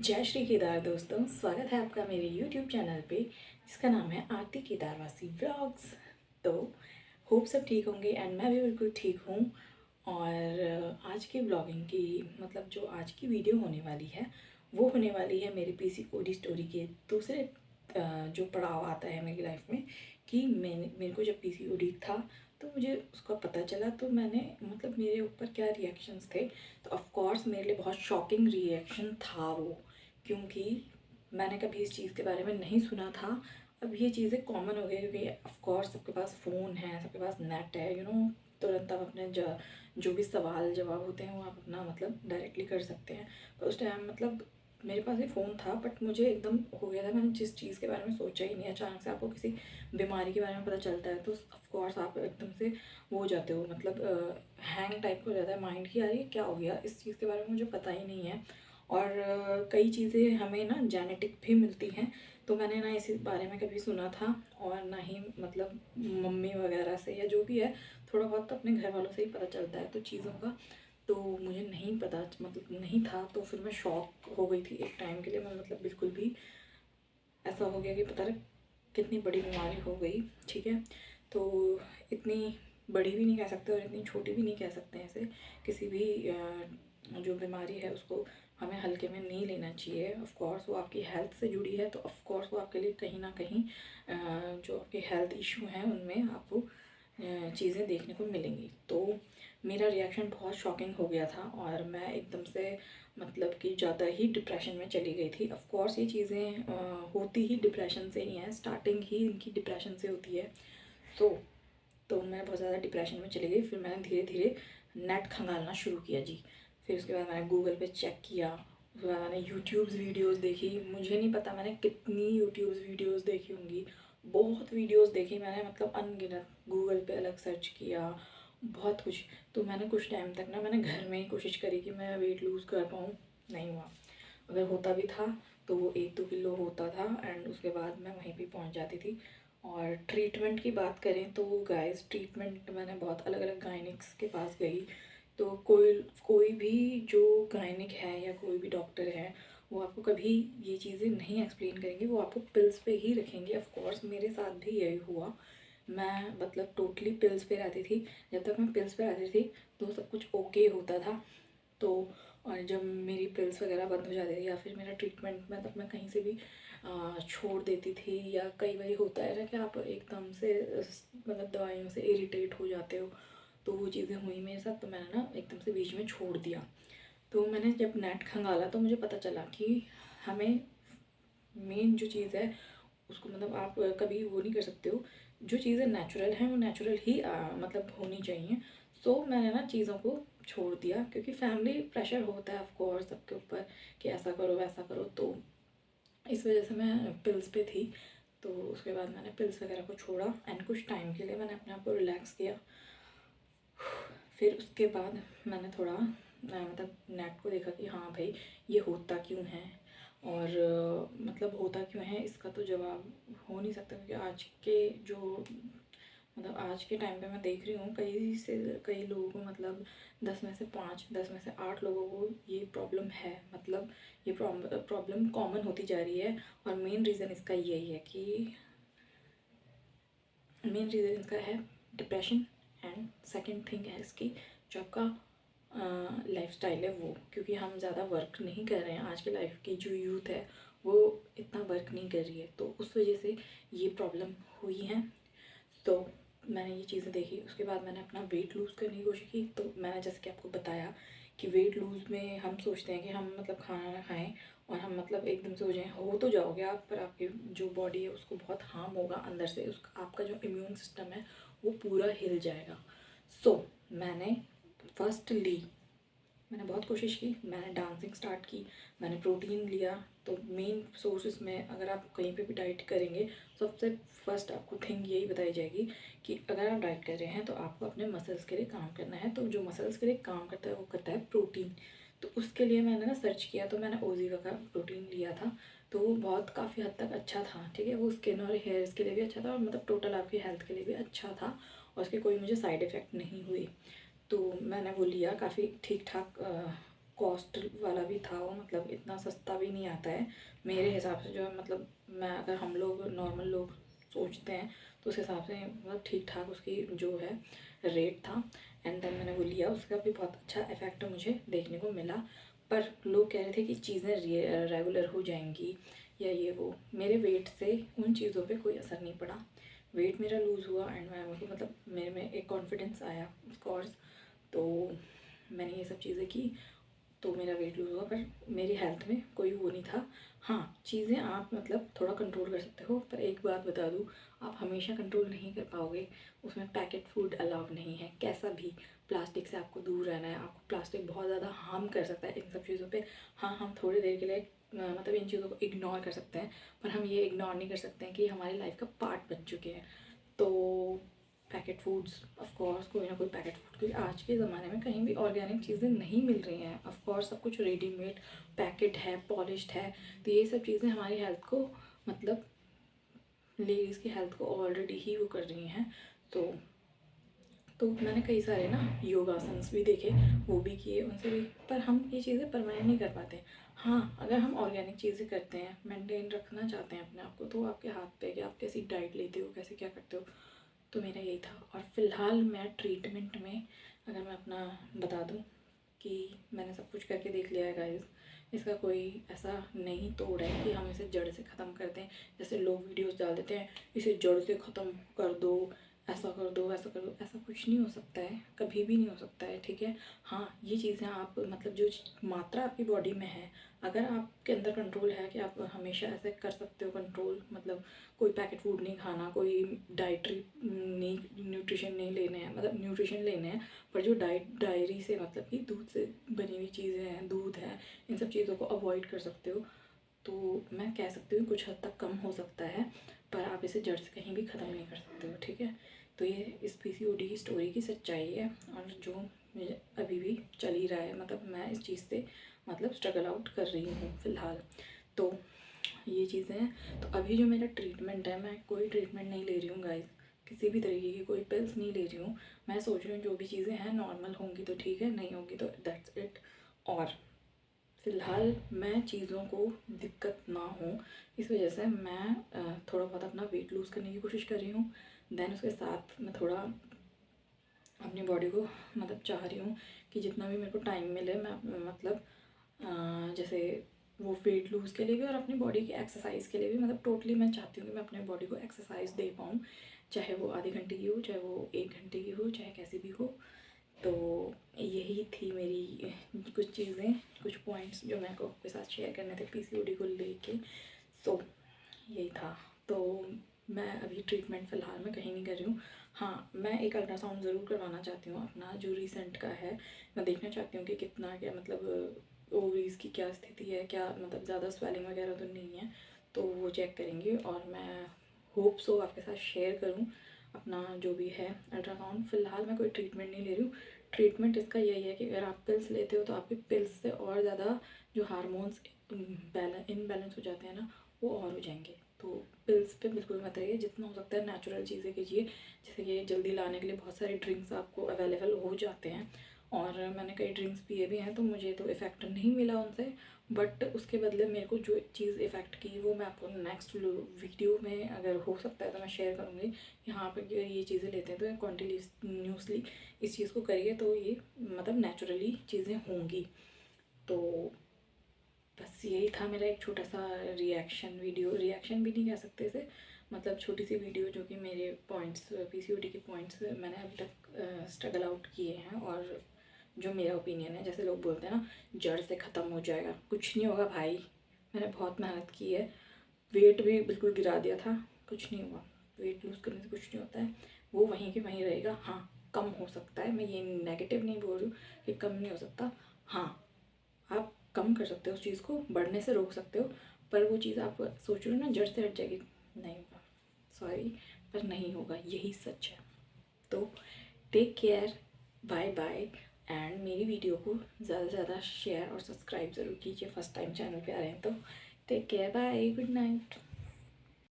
जय श्री केदार दोस्तों, स्वागत है आपका मेरे YouTube चैनल पे जिसका नाम है आरती केदारवासी व्लॉग्स। तो होप सब ठीक होंगे एंड मैं भी बिल्कुल ठीक हूँ। और आज की व्लॉगिंग की मतलब जो आज की वीडियो होने वाली है वो होने वाली है मेरे PCOD स्टोरी के दूसरे जो पड़ाव आता है मेरी लाइफ में कि मेरे को जब PCOD था तो मुझे उसका पता चला तो मैंने मतलब मेरे ऊपर क्या रिएक्शंस थे। तो ऑफ कोर्स मेरे लिए बहुत शॉकिंग रिएक्शन था वो, क्योंकि मैंने कभी इस चीज़ के बारे में नहीं सुना था। अब ये चीज़ें कॉमन हो गई क्योंकि ऑफ कोर्स सबके पास फ़ोन है, सबके पास नेट है, तुरंत आप अपने जो भी सवाल जवाब होते हैं वो आप अपना मतलब डायरेक्टली कर सकते हैं। पर उस टाइम मतलब मेरे पास भी फ़ोन था बट मुझे एकदम हो गया था, मैंने जिस चीज़ के बारे में सोचा ही नहीं। अचानक से आपको किसी बीमारी के बारे में पता चलता है तो ऑफ कोर्स आप एकदम से वो हो जाते हो, मतलब हैंग टाइप हो जाता है माइंड की, यार ये क्या हो गया, इस चीज़ के बारे में मुझे पता ही नहीं है। और कई चीज़ें हमें ना जेनेटिक भी मिलती हैं, तो मैंने ना इसी बारे में कभी सुना था और ना ही मतलब मम्मी वगैरह से या जो भी है थोड़ा बहुत तो अपने घर वालों से ही पता चलता है तो चीज़ों का। तो मुझे नहीं पता, मतलब नहीं था, तो फिर मैं शॉक हो गई थी एक टाइम के लिए। मैं मतलब बिल्कुल भी ऐसा हो गया कि पता नहीं कितनी बड़ी बीमारी हो गई। ठीक है, तो इतनी बड़ी भी नहीं कह सकते और इतनी छोटी भी नहीं कह सकते हैं। ऐसे किसी भी जो बीमारी है उसको हमें हल्के में नहीं लेना चाहिए। ऑफ कोर्स वो आपकी हेल्थ से जुड़ी है तो ऑफ कोर्स वो आपके लिए कहीं ना कहीं जो आपके हेल्थ इशू हैं उनमें आपको चीज़ें देखने को मिलेंगी। तो मेरा रिएक्शन बहुत शॉकिंग हो गया था और मैं एकदम से मतलब कि ज़्यादा ही डिप्रेशन में चली गई थी। ऑफ कोर्स ये चीज़ें होती ही डिप्रेशन से ही हैं, स्टार्टिंग ही इनकी डिप्रेशन से होती है। तो मैं बहुत ज़्यादा डिप्रेशन में चली गई। फिर मैंने धीरे धीरे नेट खंगालना शुरू किया जी। फिर उसके बाद मैंने गूगल पे चेक किया, उसके बाद मैंने यूट्यूब्स वीडियोस देखी। मुझे नहीं पता मैंने कितनी यूट्यूब्स वीडियोस देखी होंगी, बहुत वीडियोस देखी मैंने, मतलब अनगिनत। गूगल पे अलग सर्च किया, बहुत कुछ। तो मैंने कुछ टाइम तक ना मैंने घर में ही कोशिश करी कि मैं वेट लूज़ कर पाऊँ, नहीं हुआ। अगर होता भी था तो वो 1-2 किलो होता था एंड उसके बाद मैं वहीं पे पहुंच जाती थी। और ट्रीटमेंट की बात करें तो गाइस, ट्रीटमेंट मैंने बहुत अलग अलग गायनिक्स के पास गई। तो कोई कोई भी जो गायनिक है या कोई भी डॉक्टर है वो आपको कभी ये चीज़ें नहीं एक्सप्लेन करेंगे, वो आपको पिल्स पे ही रखेंगे। ऑफ कोर्स मेरे साथ भी यही हुआ। मैं मतलब टोटली पिल्स पे रहती थी। जब तक मैं पिल्स पे रहती थी तो सब कुछ ओके होता था। तो और जब मेरी पिल्स वगैरह बंद हो जाती थी या फिर मेरा ट्रीटमेंट मतलब मैं कहीं से भी छोड़ देती थी, या कई बार होता है ना कि आप एकदम से मतलब दवाइयों से इरिटेट हो जाते हो, तो वो चीज़ें हुई मेरे साथ। तो मैंने ना एकदम से बीच में छोड़ दिया। तो मैंने जब नेट खंगाला तो मुझे पता चला कि हमें मेन जो चीज़ है उसको मतलब आप कभी वो नहीं कर सकते हो। जो चीज़ें नेचुरल हैं वो नेचुरल ही मतलब होनी चाहिए। सो मैंने ना चीज़ों को छोड़ दिया क्योंकि फैमिली प्रेशर होता है ऑफ कोर्स सबके ऊपर कि ऐसा करो वैसा करो। तो इस वजह से मैं पिल्स पे थी। तो उसके बाद मैंने पिल्स वगैरह को छोड़ा एंड कुछ टाइम के लिए मैंने अपने आप को रिलैक्स किया। फिर उसके बाद मैंने थोड़ा मतलब नेट को देखा कि हाँ भाई ये होता क्यों है, और मतलब होता क्यों है इसका तो जवाब हो नहीं सकता, क्योंकि आज के जो मतलब आज के टाइम पे मैं देख रही हूँ कई लोगों को मतलब 10 में से 5, 10 में से 8 लोगों को ये प्रॉब्लम है। मतलब ये प्रॉब्लम कॉमन होती जा रही है। और मेन रीज़न इसका यही है कि मेन रीज़न इसका है डिप्रेशन। एंड सेकंड थिंग है इसकी जो आपका लाइफस्टाइल है वो, क्योंकि हम ज़्यादा वर्क नहीं कर रहे हैं। आज के लाइफ की जो यूथ है वो इतना वर्क नहीं कर रही है, तो उस वजह से ये प्रॉब्लम हुई है। तो मैंने ये चीज़ें देखी। उसके बाद मैंने अपना वेट लूज़ करने की कोशिश की। तो मैंने जैसे कि आपको बताया कि वेट लूज़ में हम सोचते हैं कि हम मतलब खाना ना खाएं और हम मतलब एकदम से हो जाएं। हो तो जाओगे आप, पर आपकी जो बॉडी है उसको बहुत हार्म होगा अंदर से। उसका आपका जो इम्यून सिस्टम है वो पूरा हिल जाएगा। सो मैंने फर्स्टली मैंने बहुत कोशिश की, मैंने डांसिंग स्टार्ट की, मैंने प्रोटीन लिया। तो मेन सोर्सेज में अगर आप कहीं पे भी डाइट करेंगे सबसे फर्स्ट आपको थिंग यही बताई जाएगी कि अगर आप डाइट कर रहे हैं तो आपको अपने मसल्स के लिए काम करना है। तो जो मसल्स के लिए काम करता है वो करता है प्रोटीन। तो उसके लिए मैंने ना सर्च किया, तो मैंने ओजीवा का प्रोटीन लिया था। तो वो बहुत काफ़ी हद तक अच्छा था। ठीक है, वो स्किन और हेयर्स के लिए भी अच्छा था और मतलब टोटल आपकी हेल्थ के लिए भी अच्छा था और उसके कोई मुझे साइड इफ़ेक्ट नहीं हुई। तो मैंने वो लिया, काफ़ी ठीक ठाक कॉस्ट वाला भी था वो, मतलब इतना सस्ता भी नहीं आता है मेरे हिसाब से, जो है मतलब मैं अगर हम लोग नॉर्मल लोग सोचते हैं तो उस हिसाब से मतलब ठीक ठाक उसकी जो है रेट था। एंड देन मैंने वो लिया, उसका भी बहुत अच्छा इफ़ेक्ट मुझे देखने को मिला। पर लोग कह रहे थे कि चीज़ें रेगुलर हो जाएंगी या ये वो। मेरे वेट से उन चीज़ों पे कोई असर नहीं पड़ा। वेट मेरा लूज़ हुआ एंड मैं मतलब मेरे में एक कॉन्फिडेंस आया ऑफ कोर्स, तो मैंने ये सब चीज़ें की तो मेरा वेट लूज़ हुआ, पर मेरी हेल्थ में कोई वो नहीं था। हाँ, चीज़ें आप मतलब थोड़ा कंट्रोल कर सकते हो, पर एक बात बता दूँ, आप हमेशा कंट्रोल नहीं कर पाओगे। उसमें पैकेट फूड अलाउड नहीं है, कैसा भी। प्लास्टिक से आपको दूर रहना है, आपको प्लास्टिक बहुत ज़्यादा हार्म कर सकता है इन सब चीज़ों पे। हाँ, हम थोड़ी देर के लिए मतलब इन चीज़ों को इग्नोर कर सकते हैं, पर हम ये इग्नोर नहीं कर सकते हैं कि हमारी लाइफ का पार्ट बन चुके हैं। तो पैकेट फूड्स, ऑफ कोर्स कोई ना कोई पैकेट फूड, क्योंकि आज के ज़माने में कहीं भी ऑर्गेनिक चीज़ें नहीं मिल रही हैं। ऑफ कोर्स सब कुछ रेडीमेड पैकेट है, पॉलिश्ड है, तो ये सब चीज़ें हमारी हेल्थ को मतलब लेडीज़ की हेल्थ को ऑलरेडी ही वो कर रही हैं। तो मैंने कई सारे ना योगासन्स भी देखे, वो भी किए, उनसे भी, पर हम ये चीज़ें परमानेंट नहीं कर पाते। हाँ, अगर हम ऑर्गेनिक चीज़ें करते हैं, मेंटेन रखना चाहते हैं अपने आप को, तो आपके हाथ पे कि आप कैसी डाइट लेते हो, कैसे क्या करते हो। तो मेरा यही था। और फ़िलहाल मैं ट्रीटमेंट में, अगर मैं अपना बता दूँ कि मैंने सब कुछ करके देख लिया है गाइस, इसका कोई ऐसा नहीं तोड़ है कि हम इसे जड़ से ख़त्म कर दें। जैसे लोग वीडियोस डाल देते हैं, इसे जड़ से ख़त्म कर दो, ऐसा कर दो, वैसा कर दो। ऐसा कुछ नहीं हो सकता है, कभी भी नहीं हो सकता है, ठीक है। हाँ, ये चीज़ें आप मतलब जो मात्रा आपकी बॉडी में है, अगर आपके अंदर कंट्रोल है कि आप हमेशा ऐसे कर सकते हो कंट्रोल, मतलब कोई पैकेट फूड नहीं खाना, कोई डाइटरी नहीं, न्यूट्रिशन नहीं लेने हैं, मतलब न्यूट्रिशन लेने हैं, पर जो डायरी से मतलब कि दूध से बनी हुई चीज़ें हैं, दूध है, इन सब चीज़ों को अवॉइड कर सकते हो, तो मैं कह सकती हूँ कुछ हद तक कम हो सकता है, पर आप इसे जड़ से कहीं भी ख़त्म नहीं कर सकते हो, ठीक है। तो ये इस पीसीओडी की स्टोरी की सच्चाई है, और जो मुझे अभी भी चल ही रहा है, मतलब मैं इस चीज़ से मतलब स्ट्रगल आउट कर रही हूँ फ़िलहाल। तो ये चीज़ें हैं। तो अभी जो मेरा ट्रीटमेंट है, मैं कोई ट्रीटमेंट नहीं ले रही हूँ गाइस, किसी भी तरीके की कोई पिल्स नहीं ले रही हूँ। मैं सोच रही हूँ जो भी चीज़ें हैं नॉर्मल होंगी तो ठीक है, नहीं होंगी तो दैट्स इट। और फ़िलहाल मैं चीज़ों को दिक्कत ना हो, इस वजह से मैं थोड़ा बहुत अपना वेट लूज़ करने की कोशिश कर रही हूँ। देन उसके साथ मैं थोड़ा अपनी बॉडी को मतलब चाह रही हूँ कि जितना भी मेरे को टाइम मिले मैं मतलब जैसे वो वेट लूज़ के लिए भी और अपनी बॉडी की एक्सरसाइज के लिए भी, मतलब टोटली मैं चाहती हूँ कि मैं अपने बॉडी को एक्सरसाइज दे पाऊँ, चाहे वो आधे घंटे की हो, चाहे वो 1 घंटे की हो, चाहे कैसी भी हो। तो यही थी मेरी कुछ चीज़ें, कुछ पॉइंट्स जो मेरे को आपके साथ शेयर करने थे पीसीओडी को लेके। सो यही था। तो मैं अभी ट्रीटमेंट फ़िलहाल मैं कहीं नहीं कर रही हूँ। हाँ, मैं एक अल्ट्रासाउंड ज़रूर करवाना चाहती हूँ अपना, जो रिसेंट का है। मैं देखना चाहती हूँ कि कितना क्या मतलब ओवरीज़ की क्या स्थिति है, क्या मतलब ज़्यादा स्वेलिंग वगैरह तो नहीं है, तो वो चेक करेंगे। और मैं होप सो आपके साथ शेयर करूँ अपना जो भी है अल्ट्रासाउंड। फ़िलहाल मैं कोई ट्रीटमेंट नहीं ले रही हूँ। ट्रीटमेंट इसका यही है कि अगर आप पिल्स लेते हो तो आपकी पिल्स से और ज़्यादा जो हार्मोन्स इनबैलेंस हो जाते हैं ना, वो और हो जाएंगे। तो पिल्स पे बिल्कुल मत रहिए, जितना हो सकता है नेचुरल चीज़ें कीजिए। जैसे कि जल्दी लाने के लिए बहुत सारे ड्रिंक्स आपको अवेलेबल हो जाते हैं, और मैंने कई ड्रिंक्स पिए भी हैं, तो मुझे तो इफ़ेक्ट नहीं मिला उनसे। बट उसके बदले मेरे को जो चीज़ इफ़ेक्ट की वो मैं आपको नेक्स्ट वीडियो में अगर हो सकता है तो मैं शेयर करूँगी। यहाँ पर ये चीज़ें लेते हैं तो कॉन्टिन्यूसली इस चीज़ को करिए, तो ये मतलब नेचुरली चीज़ें होंगी। तो बस यही था मेरा एक छोटा सा रिएक्शन वीडियो, रिएक्शन भी नहीं कह सकते इसे, मतलब छोटी सी वीडियो जो कि मेरे पॉइंट्स, पीसीओडी के पॉइंट्स मैंने अभी तक स्ट्रगल आउट किए हैं, और जो मेरा ओपिनियन है। जैसे लोग बोलते हैं ना जड़ से ख़त्म हो जाएगा, कुछ नहीं होगा भाई। मैंने बहुत मेहनत की है, वेट भी बिल्कुल गिरा दिया था, कुछ नहीं हुआ। वेट लूज़ करने से कुछ नहीं होता है, वो वहीं के वहीं रहेगा। हाँ, कम हो सकता है, मैं ये नेगेटिव नहीं बोल रही हूँ कि कम नहीं हो सकता। हाँ, आप कम कर सकते हो उस चीज़ को, बढ़ने से रोक सकते हो, पर वो चीज़ आप सोच रहे हो ना जड़ से हट जाएगी, नहीं होगा, सॉरी, पर नहीं होगा, यही सच है। तो take care, bye bye. And मेरी वीडियो को ज़्यादा से ज़्यादा शेयर और सब्सक्राइब ज़रूर कीजिए, फर्स्ट टाइम चैनल पे आ रहे हैं तो। Take care, bye, good night.